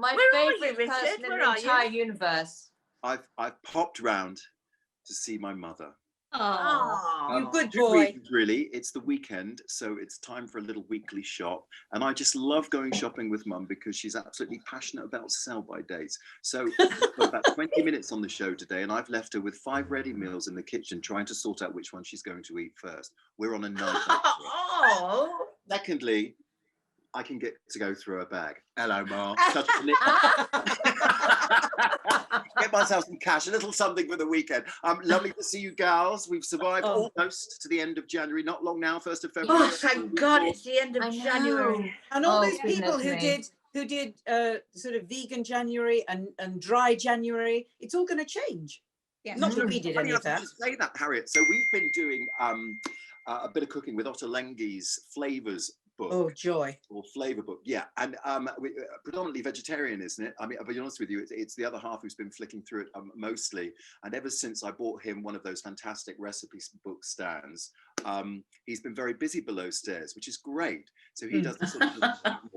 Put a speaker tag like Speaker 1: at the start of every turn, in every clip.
Speaker 1: My favourite person in the entire universe.
Speaker 2: I've popped round to see my mother.
Speaker 3: Oh,
Speaker 4: you good
Speaker 2: Two
Speaker 4: boy.
Speaker 2: reasons, really. It's the weekend, so it's time for a little weekly shop. And I just love going shopping with Mum because she's absolutely passionate about sell-by dates. So we've got about 20 minutes on the show today, and I've left her with 5 ready meals in the kitchen, trying to sort out which one she's going to eat first. We're on a night out.
Speaker 3: oh.
Speaker 2: Secondly, I can get to go through her bag. Hello, Ma. Get myself some cash, a little something for the weekend. Lovely to see you gals. We've survived almost to the end of January. Not long now, 1st of February.
Speaker 3: Oh, thank God, it's the end of January.
Speaker 4: And all those people who did sort of vegan January and dry January, it's all going to change.
Speaker 3: Yes.
Speaker 4: Not that we did any of that.
Speaker 2: Say that, Harriet. So we've been doing a bit of cooking with Otto Lengi's Flavors book.
Speaker 4: Oh, joy.
Speaker 2: Or flavour book, yeah. And predominantly vegetarian, isn't it? I mean, I'll be honest with you, it's the other half who's been flicking through it mostly. And ever since I bought him one of those fantastic recipe book stands, he's been very busy below stairs, which is great. So he does this little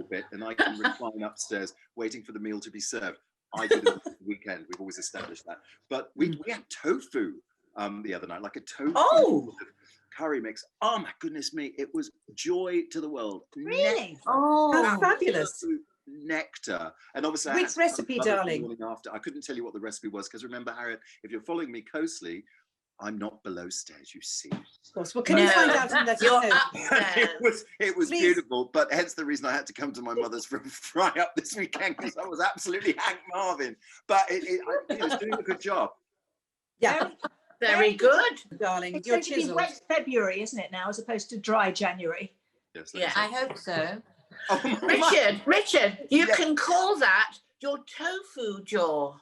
Speaker 2: bit, and I can recline upstairs waiting for the meal to be served. I do it on the weekend. We've always established that. But we had tofu the other night, like a tofu curry mix. Oh my goodness me, it was joy to the world.
Speaker 3: Really?
Speaker 4: How fabulous.
Speaker 2: Nectar. And obviously
Speaker 4: which recipe, darling?
Speaker 2: After. I couldn't tell you what the recipe was because remember, Harriet, if you're following me closely, I'm not below stairs, you see.
Speaker 4: Of course. Well, can you find out and let us know?
Speaker 2: It was beautiful, but hence the reason I had to come to my mother's for a fry up this weekend because I was absolutely Hank Marvin. But it was doing a good job.
Speaker 4: Yeah.
Speaker 3: Very good,
Speaker 4: darling.
Speaker 5: It's
Speaker 4: Your
Speaker 5: going to be
Speaker 4: chisel.
Speaker 5: wet February, isn't it now, as opposed to dry January?
Speaker 2: Yes,
Speaker 1: Yeah, I hope so.
Speaker 3: Oh, Richard, you can call that your tofu jaw,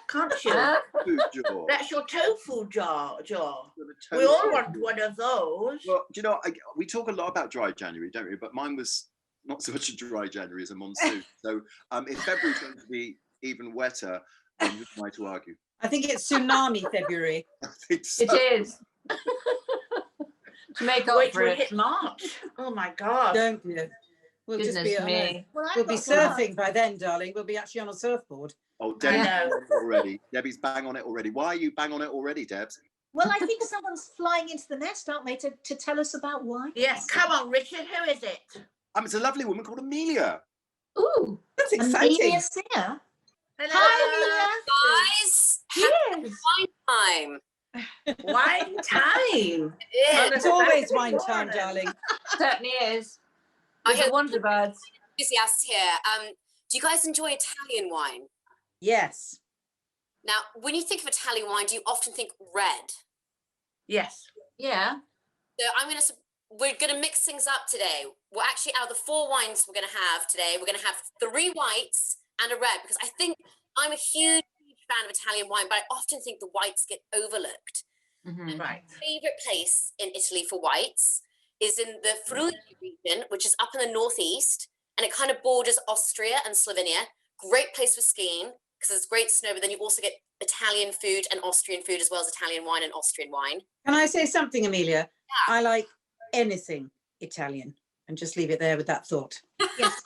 Speaker 3: can't you?
Speaker 2: Tofu jaw.
Speaker 3: That's your tofu jaw. We all want one of those.
Speaker 2: Well, do you know, we talk a lot about dry January, don't we? But mine was not so much a dry January as a monsoon. So if February's going to be even wetter, then who am I to argue?
Speaker 4: I think it's tsunami February.
Speaker 2: I think so.
Speaker 1: It is. To make up
Speaker 3: Wait
Speaker 1: for
Speaker 3: till we
Speaker 1: it.
Speaker 3: hit March. Oh my God.
Speaker 4: Don't you? We'll just be
Speaker 1: Goodness me.
Speaker 4: we'll be surfing by then, darling. We'll be actually on a surfboard.
Speaker 2: Oh, Debbie's bang on it already. Debbie's bang on it already. Why are you bang on it already, Debs?
Speaker 5: Well, I think someone's flying into the nest, aren't they, to tell us about why?
Speaker 3: Yes, come on, Richard. Who is it?
Speaker 2: It's a lovely woman called Amelia.
Speaker 5: Ooh,
Speaker 4: That's exciting.
Speaker 5: Amelia Singer.
Speaker 3: Hello.
Speaker 5: Hi,
Speaker 6: Guys,
Speaker 5: Yes.
Speaker 6: wine time.
Speaker 3: Wine time.
Speaker 6: Yeah.
Speaker 4: It's always wine time, darling.
Speaker 1: Certainly is.
Speaker 6: I
Speaker 1: With the
Speaker 6: heard
Speaker 1: Wonderbirds.
Speaker 6: enthusiasts here. Do you guys enjoy Italian wine?
Speaker 4: Yes.
Speaker 6: Now, when you think of Italian wine, do you often think red?
Speaker 3: Yes.
Speaker 1: Yeah.
Speaker 6: So we're gonna mix things up today. Well, actually, out of the 4 wines we're gonna have today, we're gonna have 3 whites and a red because I think I'm a huge fan of Italian wine, but I often think the whites get overlooked.
Speaker 1: Mm-hmm.
Speaker 3: Right.
Speaker 6: Favorite place in Italy for whites is in the Friuli region, which is up in the northeast, and it kind of borders Austria and Slovenia. Great place for skiing because there's great snow, but then you also get Italian food and Austrian food as well as Italian wine and Austrian wine.
Speaker 4: Can I say something, Amelia?
Speaker 6: Yeah.
Speaker 4: I like anything Italian, and just leave it there with that thought.
Speaker 5: Yes.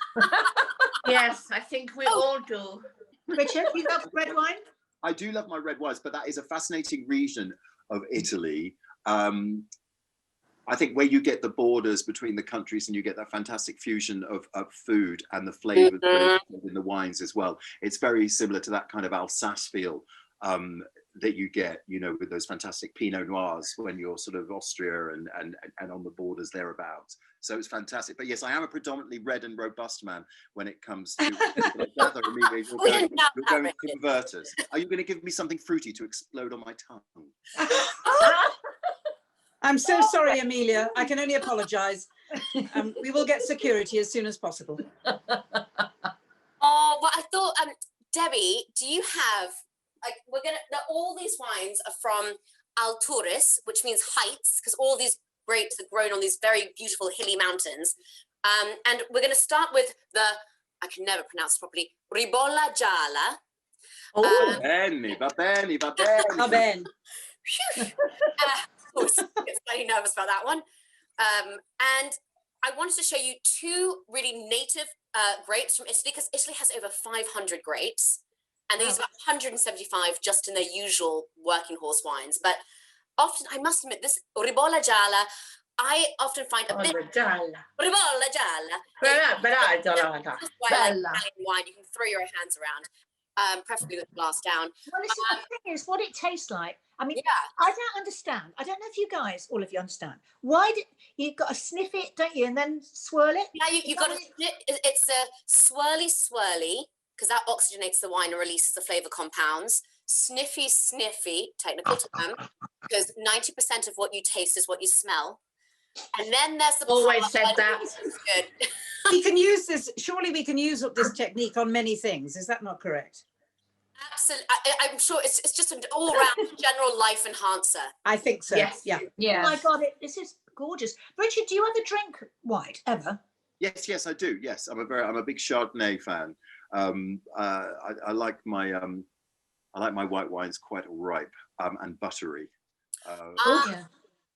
Speaker 3: Yes, I think we all do.
Speaker 5: Richard, you love red wine?
Speaker 2: I do love my red wines, but that is a fascinating region of Italy. I think where you get the borders between the countries and you get that fantastic fusion of food and the flavors in the wines as well. It's very similar to that kind of Alsace feel that you get, with those fantastic Pinot Noirs when you're sort of Austria and on the borders thereabouts. So it's fantastic. But yes, I am a predominantly red and robust man when it comes to Amelia, you're going to convert us. Are you going to give me something fruity to explode on my tongue?
Speaker 4: I'm so sorry, Amelia. I can only apologise. We will get security as soon as possible.
Speaker 6: Oh, well, I thought, Debbie, do you have, all these wines are from Alturas, which means heights, because all these grapes are grown on these very beautiful hilly mountains. And we're going to start with I can never pronounce properly, Ribolla Gialla.
Speaker 3: Oh,
Speaker 2: Va bene.
Speaker 6: I was getting slightly nervous about that one. And I wanted to show you two really native grapes from Italy, because Italy has over 500 grapes, and they use about 175 just in their usual working horse wines. But often, I must admit, this Ribolla Gialla, I often find a bit Ribolla Gialla. Just Italian wine, you can throw your hands around, preferably with the glass down.
Speaker 5: Well, listen, the thing is, what it tastes like. I mean,
Speaker 6: Yeah.
Speaker 5: I don't understand. I don't know if you guys, all of you, understand. Why did you've got to sniff it, don't you, and then swirl it?
Speaker 6: Yeah, you've got to. It's a swirly, because that oxygenates the wine and releases the flavor compounds. Sniffy, technical term, because 90% of what you taste is what you smell. And then there's the
Speaker 3: Always
Speaker 6: part
Speaker 3: said that.
Speaker 6: Good.
Speaker 4: We can use this, surely we can use this technique on many things. Is that not correct?
Speaker 6: Absolutely. I'm sure it's just an all-round general life enhancer.
Speaker 4: I think so.
Speaker 3: Yes.
Speaker 4: Yeah.
Speaker 1: Yes.
Speaker 5: Oh my God, this is gorgeous. Richard, do you ever drink white ever?
Speaker 2: Yes, I do. Yes, I'm a big Chardonnay fan. I like my white wines quite ripe and buttery.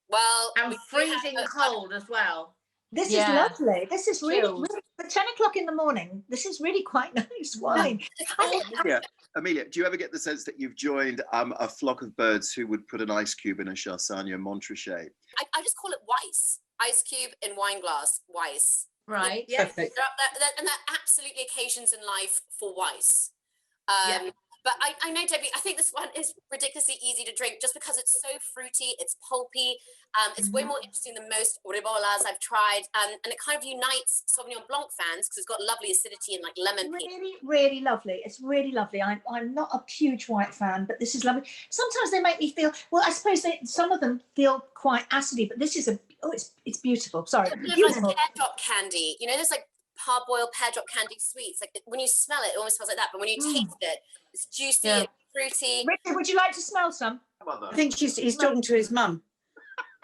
Speaker 6: Well,
Speaker 3: And freezing cold as well.
Speaker 5: This
Speaker 1: Yeah.
Speaker 5: is lovely. This is really,
Speaker 1: Chilled.
Speaker 5: really, at 10 o'clock in the morning, this is really quite nice wine.
Speaker 2: Amelia, do you ever get the sense that you've joined a flock of birds who would put an ice cube in a Charsagna Montrachet?
Speaker 6: I just call it Weiss. Ice cube in wine glass, Weiss.
Speaker 1: Right.
Speaker 3: Yes.
Speaker 4: Perfect.
Speaker 6: And there are absolutely occasions in life for Weiss.
Speaker 3: Yeah.
Speaker 6: But I know, Debbie, I think this one is ridiculously easy to drink just because it's so fruity, it's pulpy, it's way more interesting than most Ribollas I've tried, and it kind of unites Sauvignon Blanc fans because it's got lovely acidity and like lemon peel.
Speaker 5: Really, really lovely. It's really lovely. I'm not a huge white fan, but this is lovely. Sometimes they make me feel, well, I suppose some of them feel quite acidy, but this is it's beautiful. Sorry,
Speaker 6: It's a bit of
Speaker 5: beautiful.
Speaker 6: like pear drop candy. You know, there's like parboiled pear drop candy sweets. Like when you smell it, it almost smells like that, but when you taste it, it's juicy,
Speaker 1: Yeah.
Speaker 6: it's fruity.
Speaker 5: Richard, would you like to smell some?
Speaker 4: I think he's talking to his mum.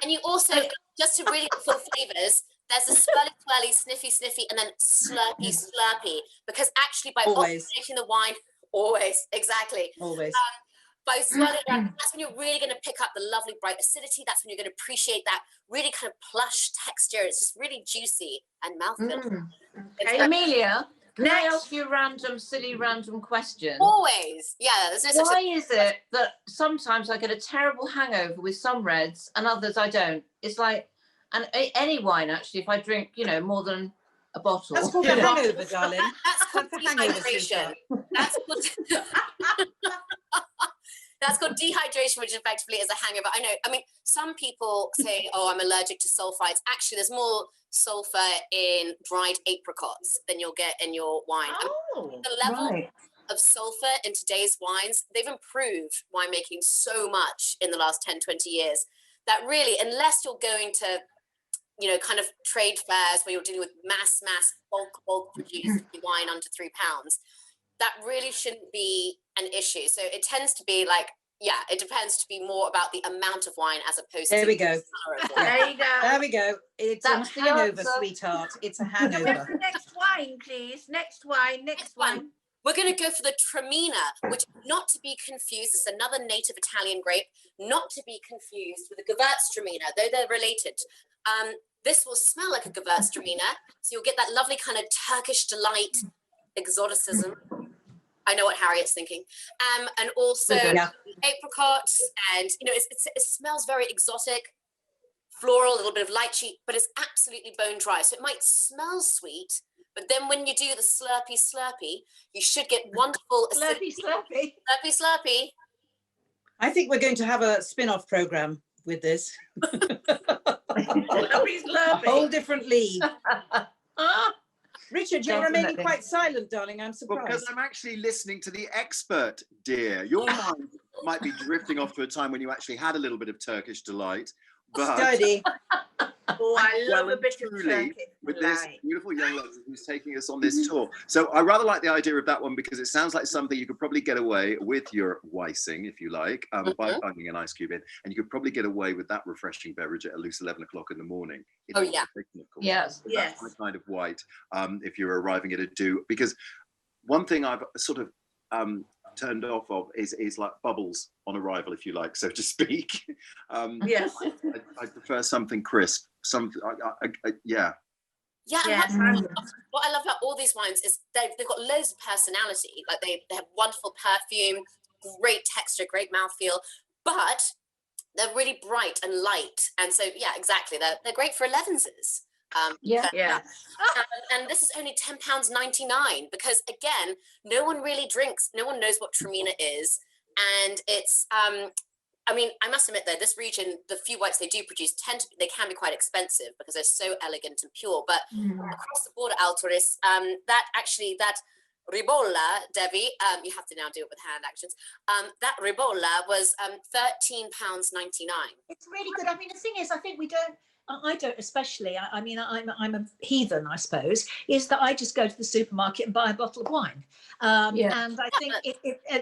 Speaker 6: And you also, just to really get full flavors, there's a swirly, sniffy, and then slurpy, because actually by
Speaker 4: Always.
Speaker 6: oxygenating the wine, always, exactly.
Speaker 4: Always.
Speaker 6: By swirling it around, that's when you're really going to pick up the lovely bright acidity. That's when you're going to appreciate that really kind of plush texture. It's just really juicy and mouthful.
Speaker 3: Okay.
Speaker 1: Amelia, can I
Speaker 3: Next.
Speaker 1: ask you a silly random question?
Speaker 6: Always, yeah. There's no such
Speaker 1: Why is it that sometimes I get a terrible hangover with some reds and others I don't? It's like, and any wine actually, if I drink, more than a bottle.
Speaker 4: That's called a hangover, darling.
Speaker 6: That's called
Speaker 4: That's a hangover
Speaker 6: dehydration.
Speaker 4: syndrome.
Speaker 6: That's called dehydration, which effectively is a hangover. I know. I mean, some people say, "Oh, I'm allergic to sulfites." Actually, there's more sulfur in dried apricots than you'll get in your wine.
Speaker 3: Oh,
Speaker 6: The level
Speaker 1: Right.
Speaker 6: of sulfur in today's wines, they've improved winemaking so much in the last 10, 20 years that really, unless you're going to, kind of trade fairs where you're dealing with mass bulk produced wine under £3, that really shouldn't be an issue. So it tends to be like, it depends to be more about the amount of wine as opposed
Speaker 4: There
Speaker 6: to
Speaker 4: we go.
Speaker 6: the color of wine.
Speaker 3: there you go.
Speaker 4: There we go. It's
Speaker 1: That's
Speaker 4: a
Speaker 1: the
Speaker 4: hangover,
Speaker 1: answer.
Speaker 4: sweetheart. It's a
Speaker 3: Where's
Speaker 4: hangover.
Speaker 3: the next wine, please? Next wine.
Speaker 6: Next one. We're going to go for the Tremina, which not to be confused, is another native Italian grape, not to be confused with the Gewürztraminer, though they're related. This will smell like a Gewürztraminer, so you'll get that lovely kind of Turkish delight, exoticism. I know what Harriet's thinking. And also
Speaker 4: Yeah.
Speaker 6: apricots, and it smells very exotic, floral, a little bit of lychee, but it's absolutely bone dry. So it might smell sweet, but then when you do the slurpy, you should get wonderful
Speaker 5: Slurpy.
Speaker 6: slurpy.
Speaker 4: I think we're going to have a spin-off program with this.
Speaker 3: Slurpy,
Speaker 4: A whole
Speaker 3: slurpy.
Speaker 4: different league. Richard, you're remaining
Speaker 1: Definitely.
Speaker 4: quite silent, darling. I'm
Speaker 2: Well, because
Speaker 4: surprised.
Speaker 2: I'm actually listening to the expert, dear. Your mind might be drifting off to a time when you actually had a little bit of Turkish delight, but
Speaker 4: Steady.
Speaker 3: Oh, I love
Speaker 2: Well,
Speaker 3: a bit of
Speaker 2: truly,
Speaker 3: Turkish
Speaker 2: with this
Speaker 3: delight.
Speaker 2: beautiful young lady who's taking us on this tour. So I rather like the idea of that one because it sounds like something you could probably get away with your Weissing, if you like, by bunging an ice cube in, and you could probably get away with that refreshing beverage at at least 11 o'clock in the morning. In
Speaker 6: Oh, yeah.
Speaker 2: moderation, of course.
Speaker 1: Yes.
Speaker 2: But
Speaker 3: Yes.
Speaker 2: that's my kind of white, if you're arriving at a do. Because one thing I've sort of turned off of is like bubbles on arrival, if you like, so to speak.
Speaker 3: Yes.
Speaker 2: I prefer something crisp. Yeah.
Speaker 6: Yeah, and
Speaker 3: Yes,
Speaker 6: what I love about all these wines is they've got loads of personality. Like they have wonderful perfume, great texture, great mouthfeel, but they're really bright and light. And so, yeah, exactly. They're great for 11s.
Speaker 1: Yeah.
Speaker 3: yeah.
Speaker 6: And this is only £10.99 because, again, no one really drinks. No one knows what Tramina is. And it's, I mean, I must admit though, this region, the few whites they do produce they can be quite expensive because they're so elegant and pure. But across the border, Altoris, that Ribolla, Debbie, you have to now do it with hand actions. That Ribolla was £13.99.
Speaker 5: It's really good. I mean, the thing is, I think I don't especially, I mean, I'm a heathen, I suppose, is that I just go to the supermarket and buy a bottle of wine. And I think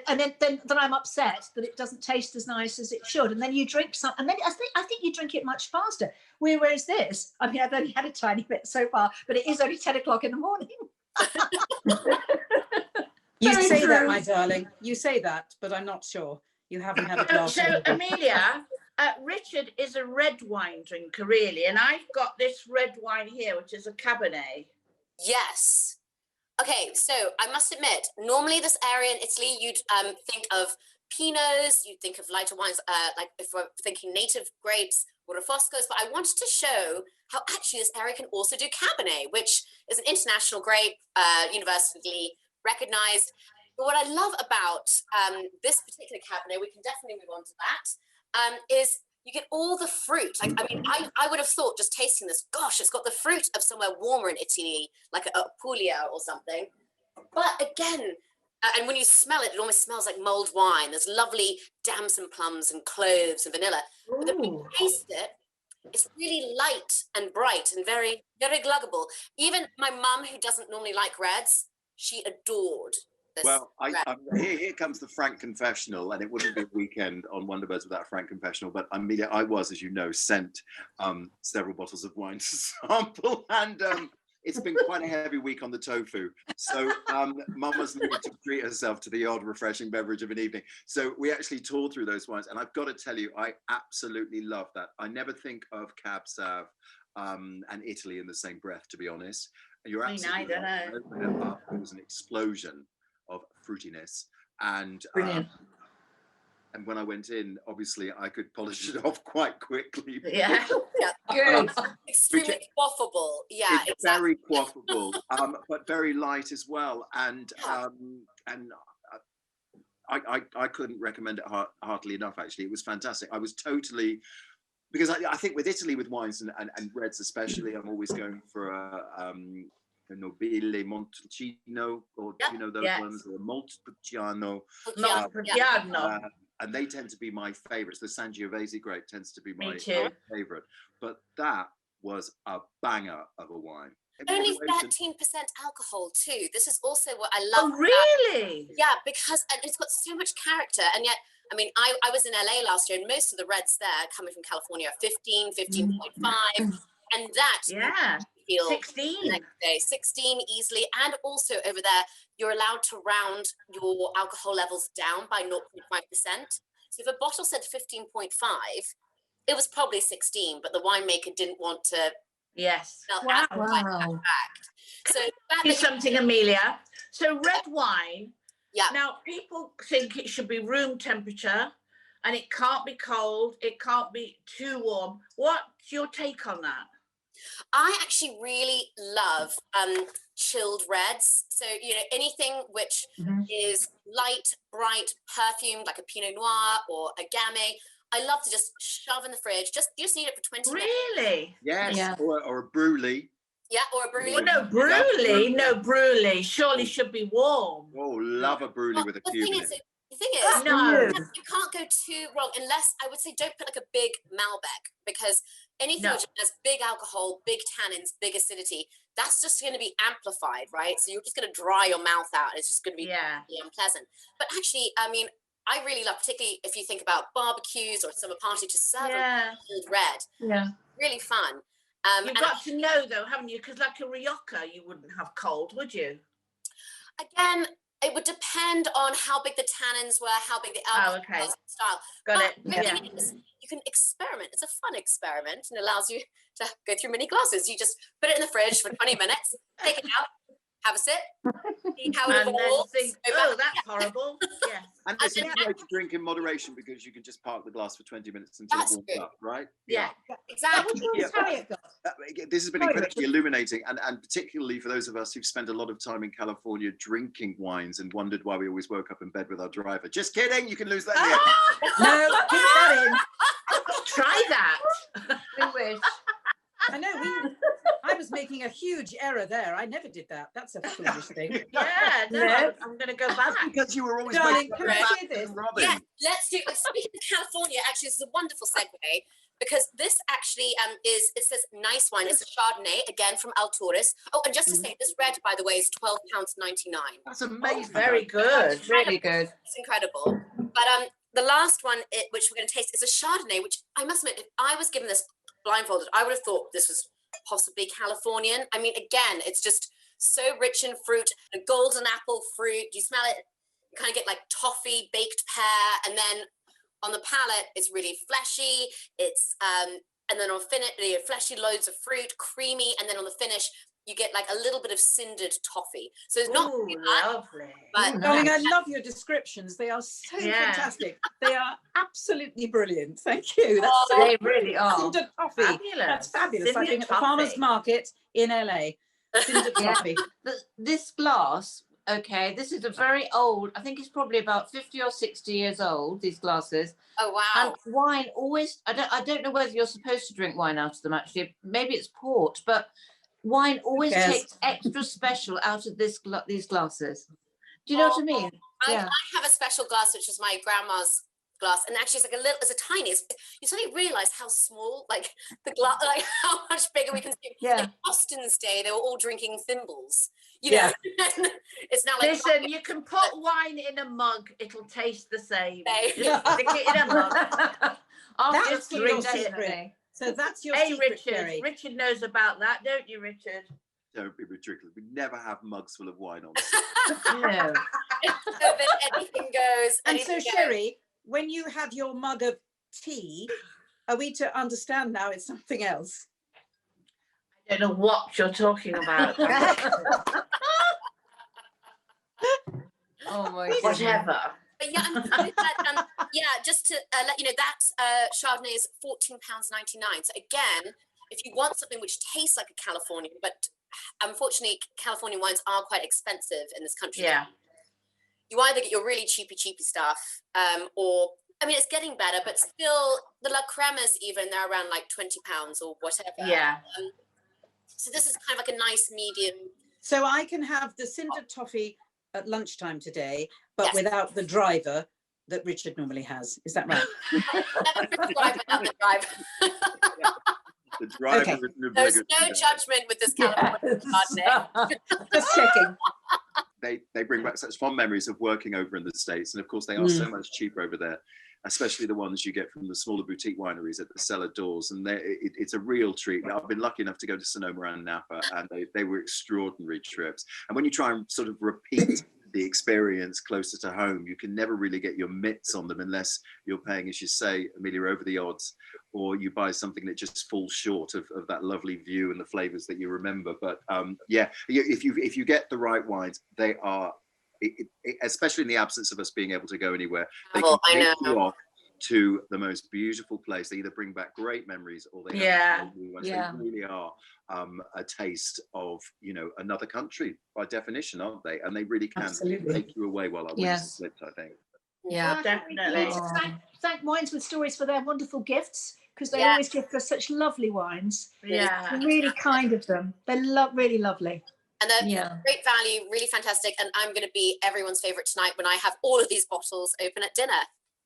Speaker 5: and then I'm upset that it doesn't taste as nice as it should. And then you drink some, and then I think you drink it much faster. Whereas this, I mean, I've only had a tiny bit so far, but it is only 10 o'clock in the morning.
Speaker 4: You
Speaker 5: Very
Speaker 4: say that,
Speaker 5: true.
Speaker 4: my darling. You say that, but I'm not sure. You haven't had a glass.
Speaker 3: So Amelia, Richard is a red wine drinker, really, and I've got this red wine here, which is a Cabernet.
Speaker 6: Yes. Okay, so I must admit, normally this area in Italy, you'd think of Pinots, you'd think of lighter wines, like if we're thinking native grapes, Rosfoscos, but I wanted to show how actually this area can also do Cabernet, which is an international grape, universally recognized. But what I love about this particular Cabernet, we can definitely move on to that, is you get all the fruit. Like, I mean, I would have thought just tasting this, gosh, it's got the fruit of somewhere warmer in Italy, like a Puglia or something. But again, and when you smell it, it almost smells like mulled wine. There's lovely damson plums and cloves and vanilla. But then when you taste it, it's really light and bright and very, very gluggable. Even my mum, who doesn't normally like reds, she adored this.
Speaker 2: Well, here comes the frank confessional, and it wouldn't be a weekend on Wonderbirds without a frank confessional. But Amelia, I was, as you know, sent several bottles of wine to sample, and it's been quite a heavy week on the tofu. So Mama's needed to treat herself to the odd refreshing beverage of an evening. So we actually toured through those wines, and I've got to tell you, I absolutely love that. I never think of Cab Sav and Italy in the same breath, to be honest. You're absolutely right. Open it up, it was an explosion of fruitiness, and when I went in, obviously I could polish it off quite quickly.
Speaker 3: Yeah,
Speaker 1: Good.
Speaker 6: Extremely quaffable. Yeah,
Speaker 2: it's very quaffable, but very light as well. And I couldn't recommend it heartily enough. Actually, it was fantastic. I was totally, because I think with Italy, with wines and reds especially, I'm always going for a Nobile Montepulciano, or you know those ones, or Montepulciano. And they tend to be my favorites. The Sangiovese grape tends to be my favorite. But that was a banger of a wine.
Speaker 6: Only 13% alcohol too. This is also what I love.
Speaker 3: Oh, really?
Speaker 6: Yeah, because it's got so much character. And yet, I mean, I was in LA last year, and most of the reds there coming from California are 15, 15.5. And that feel 16. The next day, 16 easily. And also over there, you're allowed to round your alcohol levels down by 0.5%. So if a bottle said 15.5, it was probably 16, but the winemaker didn't want to
Speaker 5: Wow.
Speaker 6: fact. So
Speaker 3: here's something, Amelia. So red wine. Yeah. Now people think it should be room temperature, and it can't be cold. It can't be too warm. What's your take on that?
Speaker 6: I actually really love chilled reds. So, you know, anything which is light, bright, perfumed, like a Pinot Noir or a Gamay, I love to just shove in the fridge. You just need it for 20 minutes.
Speaker 3: Really?
Speaker 2: Yes.
Speaker 1: Yeah.
Speaker 2: Or a Bruley.
Speaker 6: Yeah, or a Bruley.
Speaker 3: Well, no, Bruley surely should be warm.
Speaker 2: Oh, love a Bruley with a cube in it.
Speaker 6: The thing is,
Speaker 3: no,
Speaker 6: you can't go too wrong unless, I would say, don't put like a big Malbec, because anything which has big alcohol, big tannins, big acidity, that's just going to be amplified, right? So you're just going to dry your mouth out, and it's just going to be really unpleasant. But actually, I mean, I really love, particularly if you think about barbecues or summer party, to serve a chilled red.
Speaker 1: Yeah.
Speaker 6: Really fun.
Speaker 3: You've got to know, though, haven't you? Because like a Rioja, you wouldn't have cold, would you?
Speaker 6: Again, it would depend on how big the tannins were, how big the alcohol was, style.
Speaker 3: Got it.
Speaker 6: The thing is, you can experiment. It's a fun experiment and allows you to go through many glasses. You just put it in the fridge for 20 minutes, take it out, have a sip, see how it
Speaker 3: And then
Speaker 6: evolves.
Speaker 3: think,
Speaker 6: go
Speaker 3: oh,
Speaker 6: back.
Speaker 3: that's horrible. Yeah.
Speaker 2: And it's a good way to drink in moderation because you can just park the glass for 20 minutes until
Speaker 6: That's
Speaker 2: it warms
Speaker 6: true.
Speaker 2: up, right?
Speaker 3: Yeah.
Speaker 6: Exactly.
Speaker 5: Which one's Harriet got?
Speaker 2: This has been
Speaker 5: Sorry,
Speaker 2: incredibly illuminating, and particularly for those of us who've spent a lot of time in California drinking wines and wondered why we always woke up in bed with our driver. Just kidding, you can lose that in the end.
Speaker 4: No, keep that in.
Speaker 3: Try that.
Speaker 1: We wish.
Speaker 4: I know, I was making a huge error there. I never did that. That's a foolish thing.
Speaker 3: Yeah, no,
Speaker 4: No.
Speaker 3: I'm going to go back.
Speaker 2: Because you were always
Speaker 4: Darling,
Speaker 2: waking
Speaker 4: can
Speaker 2: up
Speaker 4: I
Speaker 2: with
Speaker 4: say
Speaker 2: Batman
Speaker 4: this?
Speaker 2: and Robin.
Speaker 6: Yeah, let's do. Speaking of California, actually, this is a wonderful segue because this actually it says nice wine. It's a Chardonnay, again from Alturas. Oh, and just to say, this red, by the way, is £12.99.
Speaker 2: That's amazing.
Speaker 3: Very good.
Speaker 1: Really good.
Speaker 6: It's incredible. But the last one, which we're going to taste, is a Chardonnay, which I must admit, if I was given this blindfolded, I would have thought this was possibly Californian. I mean, again, it's just so rich in fruit, a golden apple fruit. You smell it, you kind of get like toffee, baked pear, and then on the palate, it's really fleshy. It's and then on finish, fleshy, loads of fruit, creamy, and then on the finish, you get like a little bit of cindered toffee. So it's not
Speaker 3: Ooh,
Speaker 6: too much,
Speaker 3: lovely.
Speaker 6: but
Speaker 4: Darling, I love your descriptions. They are so
Speaker 3: Yeah.
Speaker 4: fantastic. They are absolutely brilliant. Thank you. That's so
Speaker 1: They really are.
Speaker 4: Cinder toffee.
Speaker 3: Fabulous.
Speaker 4: That's fabulous. I
Speaker 3: Cinder
Speaker 4: think at the farmer's
Speaker 3: toffee.
Speaker 4: market in LA. Cinder
Speaker 1: Yeah.
Speaker 4: toffee.
Speaker 1: This glass, okay, this is a very old, I think it's probably about 50 or 60 years old, these glasses.
Speaker 6: oh wow.
Speaker 1: And wine always, I don't know whether you're supposed to drink wine out of them actually, maybe it's port, but wine always
Speaker 4: cares?
Speaker 1: takes extra special out of these glasses. Do you know what I mean?
Speaker 6: I
Speaker 1: Yeah.
Speaker 6: have a special glass, which is my grandma's glass, and actually it's like it's a tiny. You suddenly realise how small, like the glass, like how much bigger we can see.
Speaker 1: Yeah.
Speaker 6: Like Austin's day, they were all drinking thimbles. You know, it's now like
Speaker 3: Listen, you can put wine in a mug; it'll taste the same.
Speaker 6: Okay.
Speaker 3: Just stick it in a mug.
Speaker 1: After
Speaker 4: That's
Speaker 1: a
Speaker 4: your
Speaker 1: drink,
Speaker 4: secret.
Speaker 1: definitely.
Speaker 4: So that's your
Speaker 3: Hey,
Speaker 4: secret,
Speaker 3: Richard.
Speaker 4: Sherry.
Speaker 3: Richard knows about that, don't you, Richard?
Speaker 2: Don't be ridiculous. We never have mugs full of wine on.
Speaker 1: No.
Speaker 6: so that anything goes.
Speaker 4: And so,
Speaker 6: anything goes.
Speaker 4: Sherry, when you have your mug of tea, are we to understand now it's something else?
Speaker 3: I don't know what you're talking about.
Speaker 1: Oh my god.
Speaker 3: Whatever.
Speaker 6: But yeah, I'm excited that, yeah, just to let you know that Chardonnay is £14.99. So again, if you want something which tastes like a Californian, but unfortunately Californian wines are quite expensive in this country.
Speaker 3: Yeah.
Speaker 6: You either get your really cheapy stuff, or I mean it's getting better, but still the La Cremas even they're around like £20 or whatever.
Speaker 3: Yeah.
Speaker 6: So this is kind of like a nice medium.
Speaker 4: So I can have the cinder toffee at lunchtime today, but
Speaker 6: Yes.
Speaker 4: without the driver that Richard normally has. Is that right?
Speaker 6: Never prescribe another drive.
Speaker 2: The driver
Speaker 4: Okay.
Speaker 2: with the
Speaker 6: There's
Speaker 2: bigger
Speaker 6: no
Speaker 2: cigar.
Speaker 6: judgment with this California Chardonnay.
Speaker 4: Just checking.
Speaker 2: They bring back such fond memories of working over in the States, and of course they are so much cheaper over there, especially the ones you get from the smaller boutique wineries at the cellar doors, and it's a real treat. I've been lucky enough to go to Sonoma and Napa, and they were extraordinary trips. And when you try and sort of repeat the experience closer to home, you can never really get your mitts on them unless you're paying, as you say, Amelia, over the odds, or you buy something that just falls short of that lovely view and the flavors that you remember. But yeah, if you get the right wines, they are, especially in the absence of us being able to go anywhere, they can
Speaker 6: I
Speaker 2: take you
Speaker 6: know.
Speaker 2: off to the most beautiful place. They either bring back great memories or they
Speaker 3: Yeah.
Speaker 2: have new ones.
Speaker 1: Yeah.
Speaker 2: They really are a taste of, you know, another country by definition, aren't they? And they really can
Speaker 4: Absolutely.
Speaker 2: take you away while our wings
Speaker 1: Yes.
Speaker 2: are flipped, I think.
Speaker 1: Yeah.
Speaker 5: I think we
Speaker 3: Definitely.
Speaker 5: need to thank Wines with Stories for their wonderful gifts, because they
Speaker 6: Yeah.
Speaker 5: always give us such lovely wines.
Speaker 3: Yeah.
Speaker 5: It's really kind of them. They're really lovely.
Speaker 6: And they're
Speaker 1: Yeah.
Speaker 6: great value, really fantastic. And I'm going to be everyone's favorite tonight when I have all of these bottles open at dinner.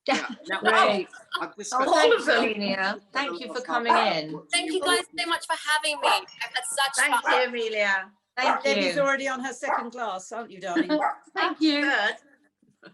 Speaker 2: Yeah.
Speaker 1: Great.
Speaker 2: I've just
Speaker 1: Oh,
Speaker 2: spent-
Speaker 1: thanks, Amelia. Thank you for coming in.
Speaker 6: Thank you guys so much for having me. I've had such
Speaker 3: Thank
Speaker 6: fun.
Speaker 3: you, Amelia.
Speaker 1: Thank
Speaker 4: Debbie's
Speaker 1: you.
Speaker 4: already on her second glass, aren't you, darling?
Speaker 1: Thank you.
Speaker 3: Good.
Speaker 6: Oh,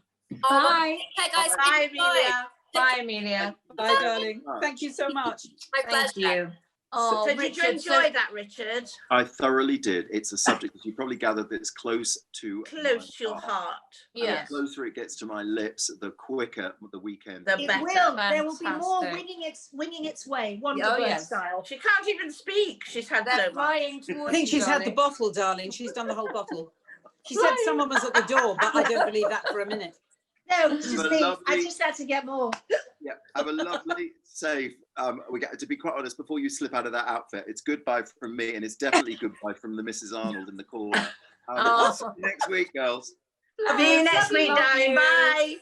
Speaker 6: well,
Speaker 1: Bye.
Speaker 6: okay, guys.
Speaker 3: Bye,
Speaker 6: enjoy.
Speaker 3: Amelia.
Speaker 1: Bye, Amelia.
Speaker 4: Bye, darling. Thank you so much.
Speaker 6: My
Speaker 1: Thank
Speaker 6: pleasure.
Speaker 1: you. Oh,
Speaker 3: So did you
Speaker 1: Richard,
Speaker 3: enjoy that, Richard?
Speaker 2: I thoroughly did. It's a subject that you probably gathered that's close to
Speaker 3: Close to your heart.
Speaker 2: And
Speaker 1: Yes.
Speaker 2: the closer it gets to my lips, the quicker the weekend.
Speaker 3: The
Speaker 5: It
Speaker 3: better.
Speaker 5: will. There will be more
Speaker 1: Fantastic.
Speaker 5: winging its way, Wonderbird
Speaker 1: yes.
Speaker 5: style.
Speaker 3: She can't even speak. She's had
Speaker 1: They're
Speaker 3: so much.
Speaker 1: flying
Speaker 4: I
Speaker 1: towards
Speaker 4: think
Speaker 1: you,
Speaker 4: she's had the
Speaker 1: darling.
Speaker 4: bottle, darling. She's done the whole bottle. She said someone was at the door, but I don't believe that for a minute.
Speaker 5: No, it's just
Speaker 2: Have a
Speaker 5: me. I
Speaker 2: lovely-
Speaker 5: just had to get more.
Speaker 2: Yeah, have a lovely, safe. We get to be quite honest. Before you slip out of that outfit, it's goodbye from me, and it's definitely goodbye from the Mrs. Arnold in the corner.
Speaker 1: Oh.
Speaker 2: See you next week, girls.
Speaker 3: See you next week,
Speaker 1: Love
Speaker 3: darling.
Speaker 1: you.
Speaker 3: Bye.